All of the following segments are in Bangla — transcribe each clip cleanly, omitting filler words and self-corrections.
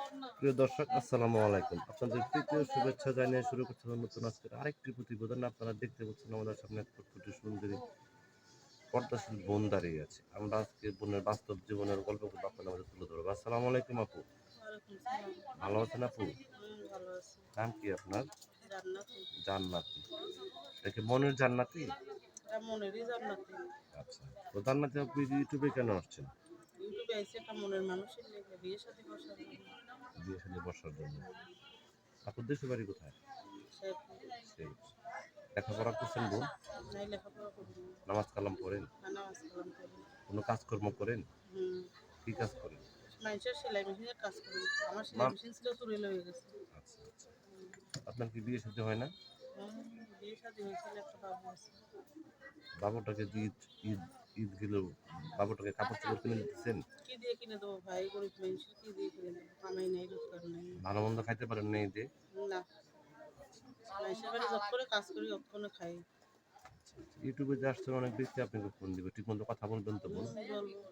প্রিয় দর্শক, আসসালামু আলাইকুম। আপনাদের তৃতীয় শুভেচ্ছা জানিয়ে শুরু করতে হবে নতুন আজকের আরেকটি প্রতিবেদন। আপনারা দেখতে পাচ্ছেন আমাদের সামনে এক ফুটফুটে সুন্দরী পর্দাশীল বোন দাঁড়িয়ে আছে। আমরা আজকে বোনের বাস্তব জীবনের গল্পগুলো আপনাদের মাঝে তুলে ধরবো। আসসালামু আলাইকুম আপু। ওয়ালাইকুম সালাম। ভালো আছেন আপু? ভালো আছি। নাম কি আপনার? জান্নাতি। জান্নাতি। এটা কি বোনের জান্নাতি? এটা মনেরই জান্নাতি। আচ্ছা। তো জান্নাতি আপু ইউটিউবে কেন আসছেন? ইউটিউবে আইছে একটা মনের মানুষের লেগে বিয়ে শাদী বসার জন্য। বিয়ে শাদী বসার জন্য। আপুর দেশের বাড়ি কোথায়? শেরপুর। সেই লেখাপড়া করছেন বোন? নাই লেখাপড়া করি নাই। নামাজ কালাম পড়েন? নামাজ কালাম করি। কোনো কাজকর্ম করেন? হুম। কি কাজ করেন? মানুষের সেলাই মেশিনের কাজ করি। আমার সেলাই মা- মেশিন ছিল চুরি হয়ে গেছে। আচ্ছা আচ্ছা। আপনার কি বিয়ে শাদী হয় না? হুম, বিয়ে শাদী হয়েছিল একটা বাবু আছে। বাবুটাকে যে ঈদ ঈদ ঈদ গেল, বাবুটাকে কাপড় চোপড় কিনে দিতেছেন? কি দিয়ে কিনে দেবো ভাই, গরিব মানুষের কি দিয়ে কিনে দেবো? কামাই নাই, রোজগার নাই। ভালো মন্দ খাইতে পারেন না ঈদে? না, মানুষের বাড়ি যত করে কাজ করি অতক্ষণে খাই। ইউটিউবে যে আসছেন অনেক ব্যক্তি আপনাকে ফোন দিবে, ঠিক মতো কথা বলবেন তো বোন? বলবো।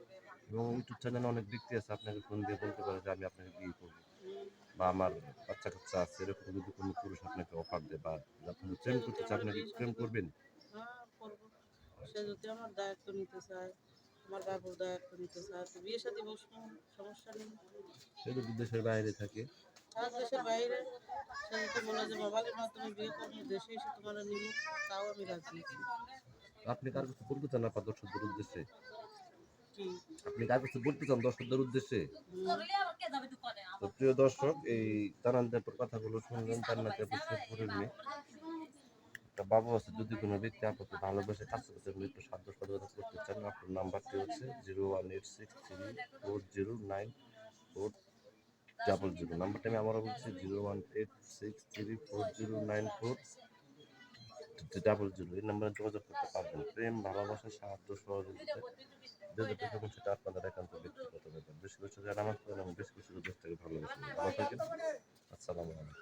এবং ইউটিউব চ্যানেলে অনেক ব্যক্তি আছে আপনাকে ফোন দিয়ে বলতে পারে যে আমি আপনাকে বিয়ে করবো, হুম। বা আমার বাচ্চা কাচ্চা আছে, এরকম যদি কোনো পুরুষ আপনাকে অফার দেয় বা আপনি সে প্রেম যদি করতে চান, আমার আপনাকে বিয়ে প্রেম শাদী করবেন? হ্যাঁ করবো। সে যদি আমার দায়িত্ব নিতে চায়, আমার বাবুর দায়িত্ব নিতে চায়, তো বিয়ে শাদী বসবো, সমস্যা নেই। সে যদি দেশের বাইরে থাকে? আর দেশের বাইরে সে যদি বলে যে মোবাইলের মাধ্যমে বিয়ে করবো, দেশে এসে তোমার নিব, তাও আমি রাজি আছি। আপনি কার কাছে বলতে চান আপনার দর্শকদের উদ্দেশ্যে? কি? আপনি কার কাছে বলতে চান দর্শকদের উদ্দেশ্যে? হুম। তো প্রিয় দর্শক, এই জানানদাপুর কথাগুলো শুনলেন। জান্নাতি আপু শেরপুরের মেয়ে। একটা বাবু আছে, যদি কোনো ব্যক্তি আপনাকে ভালোবেসে কাছে কাছে একটু সাধ্য সহযোগিতা করতে চান, আপনার নাম্বারটি হচ্ছে 01863 40400। নাম্বারটা আমি আবারও বলছি, 01863 40400। এই নাম্বারে যোগাযোগ করতে পারবেন। প্রেম, ভালোবাসা, সাহায্য, সহযোগিতা যে যেটা করবেন সেটা আপনাদের একান্ত ব্যক্তিগত ব্যাপার। বেশি বেশি যারা নামাজ পড়েন এবং বেশি বেশি দেশ থেকে ভালোবাসেন। ভালো থাকেন। আসসালামু আলাইকুম।